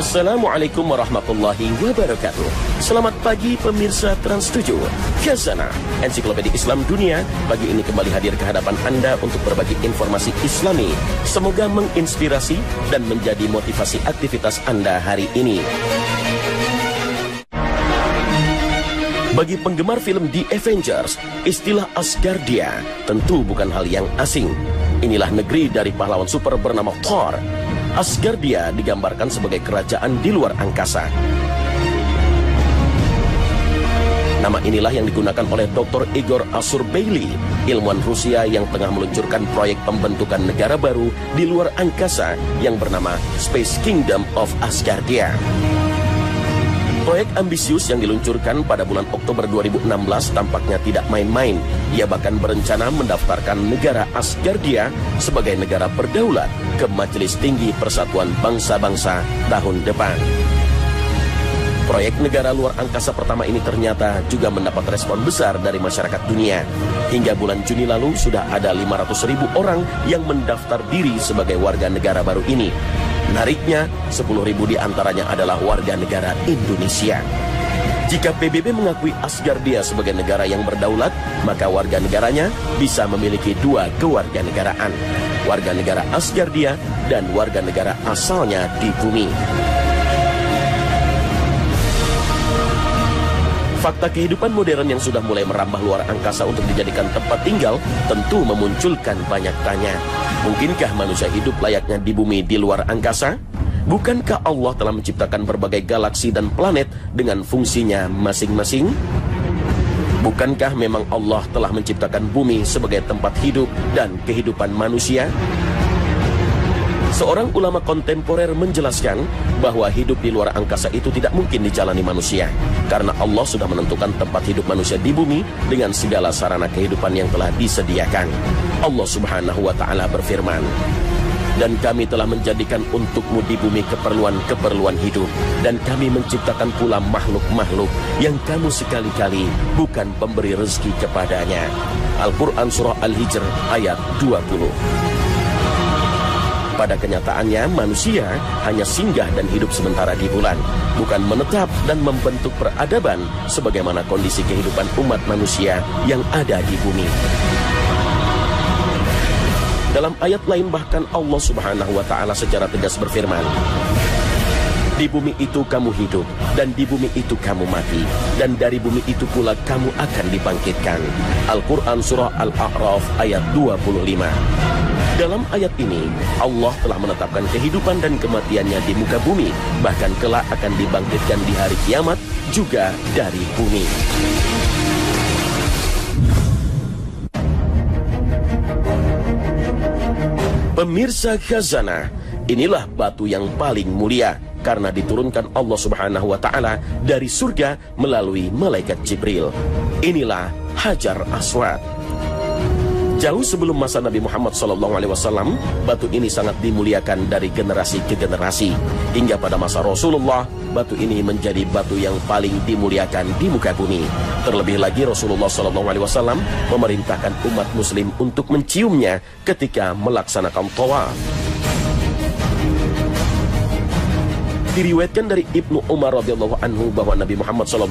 Assalamualaikum warahmatullahi wabarakatuh. Selamat pagi pemirsa Trans 7. Khazanah, Ensiklopedia Islam Dunia, pagi ini kembali hadir ke hadapan Anda untuk berbagi informasi Islami. Semoga menginspirasi dan menjadi motivasi aktivitas Anda hari ini. Bagi penggemar film The Avengers, istilah Asgardia tentu bukan hal yang asing. Inilah negeri dari pahlawan super bernama Thor. Asgardia digambarkan sebagai kerajaan di luar angkasa. Nama inilah yang digunakan oleh Dr. Igor Asurbeili, ilmuwan Rusia yang tengah meluncurkan proyek pembentukan negara baru di luar angkasa yang bernama Space Kingdom of Asgardia. Proyek ambisius yang diluncurkan pada bulan Oktober 2016 tampaknya tidak main-main. Ia bahkan berencana mendaftarkan negara Asgardia sebagai negara berdaulat ke Majelis Tinggi Persatuan Bangsa-Bangsa tahun depan. Proyek negara luar angkasa pertama ini ternyata juga mendapat respon besar dari masyarakat dunia. Hingga bulan Juni lalu sudah ada 500.000 orang yang mendaftar diri sebagai warga negara baru ini. Menariknya, 10.000 diantaranya adalah warga negara Indonesia. Jika PBB mengakui Asgardia sebagai negara yang berdaulat, maka warga negaranya bisa memiliki dua kewarganegaraan. Warga negara Asgardia dan warga negara asalnya di bumi. Fakta kehidupan modern yang sudah mulai merambah luar angkasa untuk dijadikan tempat tinggal tentu memunculkan banyak tanya. Mungkinkah manusia hidup layaknya di bumi di luar angkasa? Bukankah Allah telah menciptakan berbagai galaksi dan planet dengan fungsinya masing-masing? Bukankah memang Allah telah menciptakan bumi sebagai tempat hidup dan kehidupan manusia? Seorang ulama kontemporer menjelaskan bahwa hidup di luar angkasa itu tidak mungkin dijalani manusia, karena Allah sudah menentukan tempat hidup manusia di bumi dengan segala sarana kehidupan yang telah disediakan. Allah Subhanahu wa Ta'ala berfirman, "Dan kami telah menjadikan untukmu di bumi keperluan-keperluan hidup, dan kami menciptakan pula makhluk-makhluk yang kamu sekali-kali bukan pemberi rezeki kepadanya." Al-Quran Surah Al-Hijr ayat 20. Pada kenyataannya, manusia hanya singgah dan hidup sementara di bulan, bukan menetap dan membentuk peradaban sebagaimana kondisi kehidupan umat manusia yang ada di bumi. Dalam ayat lain bahkan Allah Subhanahu wa Ta'ala secara tegas berfirman, "Di bumi itu kamu hidup, dan di bumi itu kamu mati, dan dari bumi itu pula kamu akan dibangkitkan." Al-Quran Surah Al-A'raf ayat 25. Dalam ayat ini, Allah telah menetapkan kehidupan dan kematiannya di muka bumi, bahkan kelak akan dibangkitkan di hari kiamat juga dari bumi. Pemirsa Khazanah, inilah batu yang paling mulia karena diturunkan Allah Subhanahu wa Ta'ala dari surga melalui malaikat Jibril. Inilah Hajar Aswad. Jauh sebelum masa Nabi Muhammad SAW, batu ini sangat dimuliakan dari generasi ke generasi. Hingga pada masa Rasulullah, batu ini menjadi batu yang paling dimuliakan di muka bumi. Terlebih lagi Rasulullah SAW memerintahkan umat muslim untuk menciumnya ketika melaksanakan tawaf. Diriwayatkan dari Ibnu Umar radhiyallahu anhu bahwa Nabi Muhammad SAW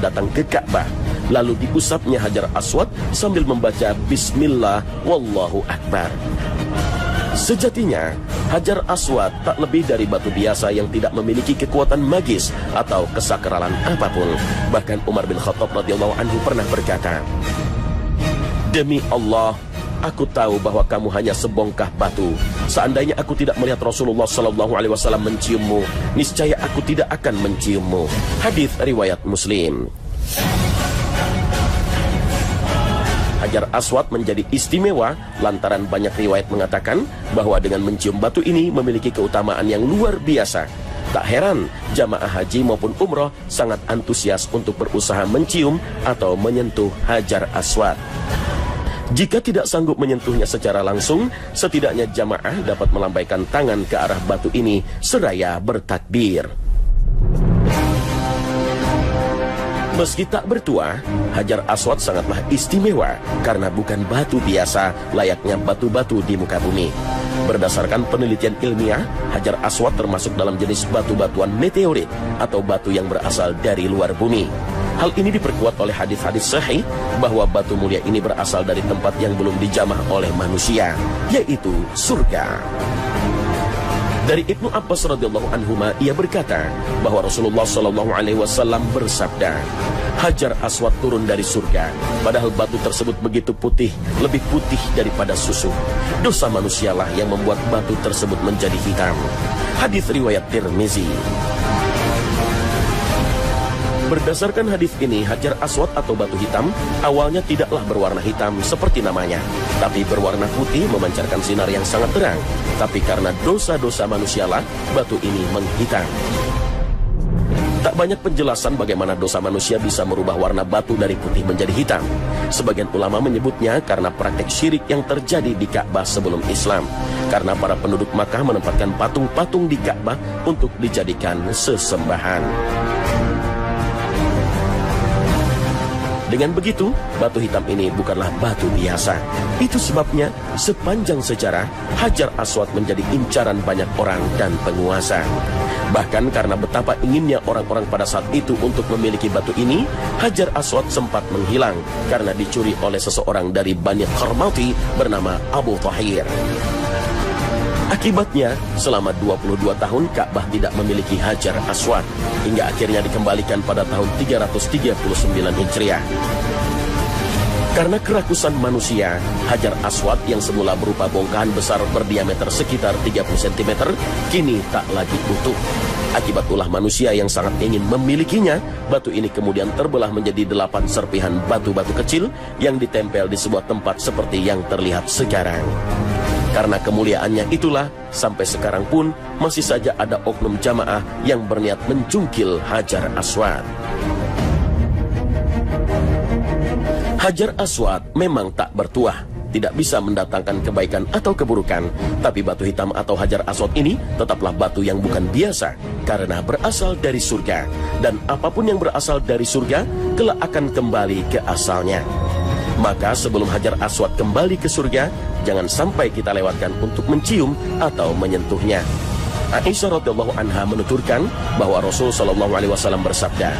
datang ke Ka'bah, lalu diusapnya Hajar Aswad sambil membaca Bismillah Wallahu Akbar. Sejatinya, Hajar Aswad tak lebih dari batu biasa yang tidak memiliki kekuatan magis atau kesakralan apapun. Bahkan Umar bin Khattab radhiyallahu anhu pernah berkata, "Demi Allah, aku tahu bahwa kamu hanya sebongkah batu. Seandainya aku tidak melihat Rasulullah SAW menciummu, niscaya aku tidak akan menciummu." Hadis riwayat Muslim. Hajar Aswad menjadi istimewa lantaran banyak riwayat mengatakan bahwa dengan mencium batu ini memiliki keutamaan yang luar biasa. Tak heran jamaah haji maupun umroh sangat antusias untuk berusaha mencium atau menyentuh Hajar Aswad. Jika tidak sanggup menyentuhnya secara langsung, setidaknya jamaah dapat melambaikan tangan ke arah batu ini seraya bertakbir. Meski tak bertuah, Hajar Aswad sangatlah istimewa karena bukan batu biasa layaknya batu-batu di muka bumi. Berdasarkan penelitian ilmiah, Hajar Aswad termasuk dalam jenis batu-batuan meteorit atau batu yang berasal dari luar bumi. Hal ini diperkuat oleh hadis-hadis sahih bahwa batu mulia ini berasal dari tempat yang belum dijamah oleh manusia, yaitu surga. Dari Ibnu Abbas radhiyallahu anhuma, ia berkata bahwa Rasulullah shallallahu alaihi wasallam bersabda, Hajar Aswad turun dari surga, padahal batu tersebut begitu putih, lebih putih daripada susu. Dosa manusialah yang membuat batu tersebut menjadi hitam. Hadis riwayat Tirmizi. Berdasarkan hadis ini, Hajar Aswad atau batu hitam awalnya tidaklah berwarna hitam seperti namanya, tapi berwarna putih memancarkan sinar yang sangat terang. Tapi karena dosa-dosa manusialah, batu ini menghitam. Tak banyak penjelasan bagaimana dosa manusia bisa merubah warna batu dari putih menjadi hitam. Sebagian ulama menyebutnya karena praktek syirik yang terjadi di Ka'bah sebelum Islam. Karena para penduduk Makkah menempatkan patung-patung di Ka'bah untuk dijadikan sesembahan. Dengan begitu, batu hitam ini bukanlah batu biasa. Itu sebabnya sepanjang sejarah, Hajar Aswad menjadi incaran banyak orang dan penguasa. Bahkan karena betapa inginnya orang-orang pada saat itu untuk memiliki batu ini, Hajar Aswad sempat menghilang karena dicuri oleh seseorang dari Bani Qarmati bernama Abu Tahir. Akibatnya, selama 22 tahun Ka'bah tidak memiliki Hajar Aswad, hingga akhirnya dikembalikan pada tahun 339 Hijriah. Karena kerakusan manusia, Hajar Aswad yang semula berupa bongkahan besar berdiameter sekitar 30 cm, kini tak lagi utuh. Akibat ulah manusia yang sangat ingin memilikinya, batu ini kemudian terbelah menjadi 8 serpihan batu-batu kecil yang ditempel di sebuah tempat seperti yang terlihat sekarang. Karena kemuliaannya itulah, sampai sekarang pun masih saja ada oknum jamaah yang berniat mencungkil Hajar Aswad. Hajar Aswad memang tak bertuah, tidak bisa mendatangkan kebaikan atau keburukan, tapi batu hitam atau Hajar Aswad ini tetaplah batu yang bukan biasa, karena berasal dari surga, dan apapun yang berasal dari surga kelak akan kembali ke asalnya. Maka sebelum Hajar Aswad kembali ke surga, jangan sampai kita lewatkan untuk mencium atau menyentuhnya. Aisyah radhiyallahu anha menuturkan bahwa Rasul sallallahu alaihi wasallam bersabda,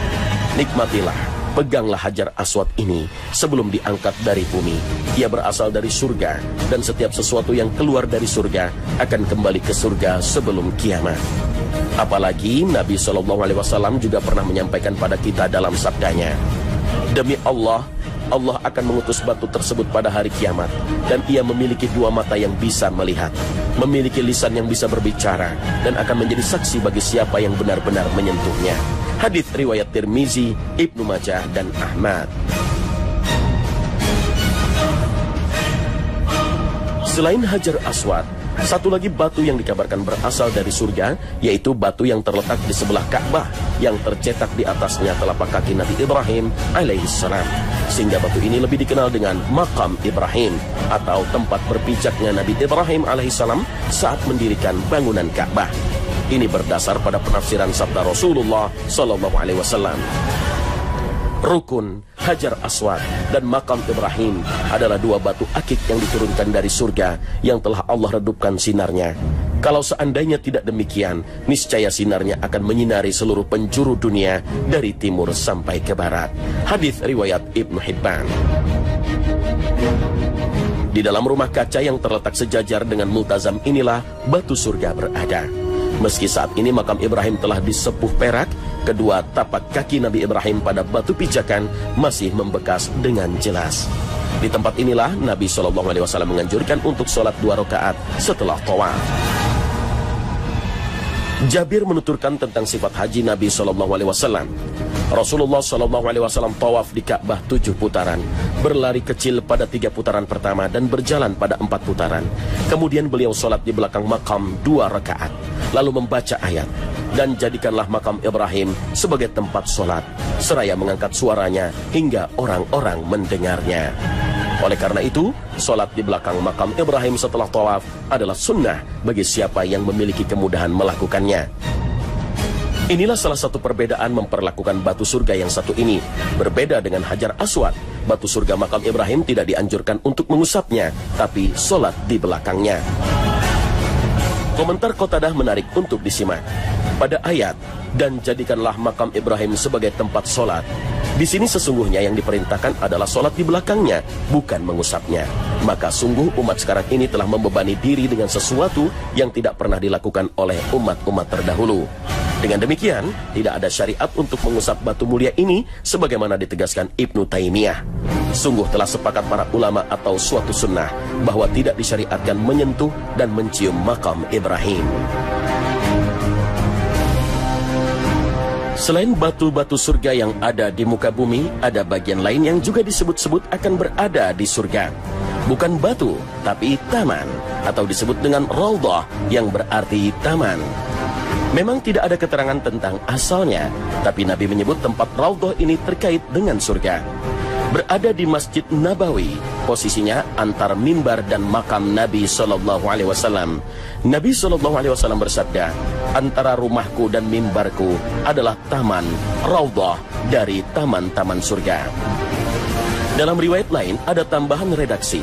nikmatilah, peganglah Hajar Aswad ini sebelum diangkat dari bumi. Ia berasal dari surga, dan setiap sesuatu yang keluar dari surga akan kembali ke surga sebelum kiamat. Apalagi Nabi sallallahu alaihi wasallam juga pernah menyampaikan pada kita dalam sabdanya, demi Allah, Allah akan mengutus batu tersebut pada hari kiamat, dan ia memiliki 2 mata yang bisa melihat, memiliki lisan yang bisa berbicara, dan akan menjadi saksi bagi siapa yang benar-benar menyentuhnya. Hadits riwayat Tirmizi, Ibnu Majah, dan Ahmad. Selain Hajar Aswad, satu lagi batu yang dikabarkan berasal dari surga, yaitu batu yang terletak di sebelah Ka'bah, yang tercetak di atasnya telapak kaki Nabi Ibrahim alaihissalam. Sehingga batu ini lebih dikenal dengan Maqam Ibrahim, atau tempat berpijaknya Nabi Ibrahim alaihissalam saat mendirikan bangunan Ka'bah. Ini berdasar pada penafsiran sabda Rasulullah sallallahu alaihi wasallam. Rukun, Hajar Aswad, dan Maqam Ibrahim adalah 2 batu akik yang diturunkan dari surga yang telah Allah redupkan sinarnya. Kalau seandainya tidak demikian, niscaya sinarnya akan menyinari seluruh penjuru dunia dari timur sampai ke barat. Hadits riwayat Ibnu Hibban. Di dalam rumah kaca yang terletak sejajar dengan multazam inilah batu surga berada. Meski saat ini makam Ibrahim telah disepuh perak, kedua tapak kaki Nabi Ibrahim pada batu pijakan masih membekas dengan jelas. Di tempat inilah Nabi SAW menganjurkan untuk sholat 2 rakaat setelah tawaf. Jabir menuturkan tentang sifat haji Nabi SAW. Rasulullah SAW tawaf di Ka'bah 7 putaran, berlari kecil pada 3 putaran pertama dan berjalan pada 4 putaran. Kemudian beliau sholat di belakang makam 2 rakaat, lalu membaca ayat, dan jadikanlah makam Ibrahim sebagai tempat sholat, seraya mengangkat suaranya hingga orang-orang mendengarnya. Oleh karena itu, sholat di belakang makam Ibrahim setelah tawaf adalah sunnah bagi siapa yang memiliki kemudahan melakukannya. Inilah salah satu perbedaan memperlakukan batu surga yang satu ini. Berbeda dengan Hajar Aswad, batu surga makam Ibrahim tidak dianjurkan untuk mengusapnya, tapi sholat di belakangnya. Komentar Qatadah menarik untuk disimak. Pada ayat, dan jadikanlah makam Ibrahim sebagai tempat sholat, di sini sesungguhnya yang diperintahkan adalah sholat di belakangnya, bukan mengusapnya. Maka sungguh umat sekarang ini telah membebani diri dengan sesuatu yang tidak pernah dilakukan oleh umat-umat terdahulu. Dengan demikian, tidak ada syariat untuk mengusap batu mulia ini sebagaimana ditegaskan Ibnu Taimiyah. Sungguh telah sepakat para ulama atau suatu sunnah bahwa tidak disyariatkan menyentuh dan mencium makam Ibrahim. Selain batu-batu surga yang ada di muka bumi, ada bagian lain yang juga disebut-sebut akan berada di surga. Bukan batu, tapi taman, atau disebut dengan raudhah yang berarti taman. Memang tidak ada keterangan tentang asalnya, tapi Nabi menyebut tempat raudhah ini terkait dengan surga. Berada di Masjid Nabawi, posisinya antara mimbar dan makam Nabi SAW. Nabi SAW bersabda, antara rumahku dan mimbarku adalah taman raudhah dari taman-taman surga. Dalam riwayat lain ada tambahan redaksi,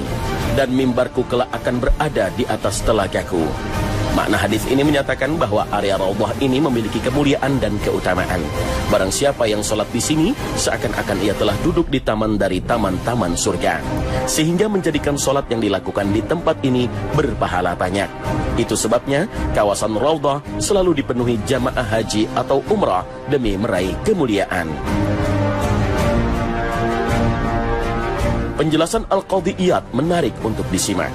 dan mimbarku kelak akan berada di atas telagaku. Makna hadis ini menyatakan bahwa area raudhah ini memiliki kemuliaan dan keutamaan. Barang siapa yang sholat di sini, seakan-akan ia telah duduk di taman dari taman-taman surga. Sehingga menjadikan sholat yang dilakukan di tempat ini berpahala banyak. Itu sebabnya kawasan raudhah selalu dipenuhi jamaah haji atau umrah demi meraih kemuliaan. Penjelasan Al-Qadhi Iyad menarik untuk disimak,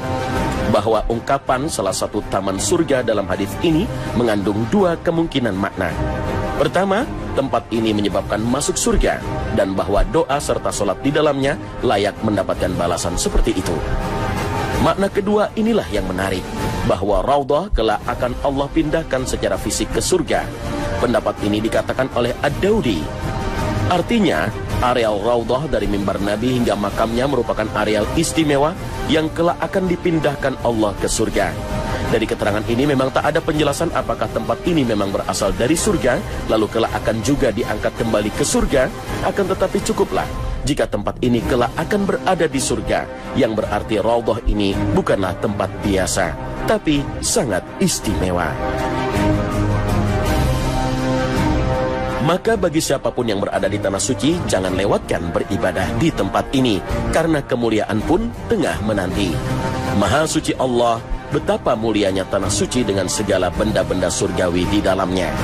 bahwa ungkapan salah satu taman surga dalam hadis ini mengandung dua kemungkinan makna. Pertama, tempat ini menyebabkan masuk surga, dan bahwa doa serta sholat di dalamnya layak mendapatkan balasan seperti itu. Makna kedua inilah yang menarik, bahwa raudhah kelak akan Allah pindahkan secara fisik ke surga. Pendapat ini dikatakan oleh Ad-Daudi. Artinya, areal raudhah dari mimbar Nabi hingga makamnya merupakan areal istimewa yang kelak akan dipindahkan Allah ke surga. Dari keterangan ini memang tak ada penjelasan apakah tempat ini memang berasal dari surga, lalu kelak akan juga diangkat kembali ke surga, akan tetapi cukuplah jika tempat ini kelak akan berada di surga, yang berarti raudhah ini bukanlah tempat biasa, tapi sangat istimewa. Maka bagi siapapun yang berada di tanah suci, jangan lewatkan beribadah di tempat ini, karena kemuliaan pun tengah menanti. Maha suci Allah, betapa mulianya tanah suci dengan segala benda-benda surgawi di dalamnya.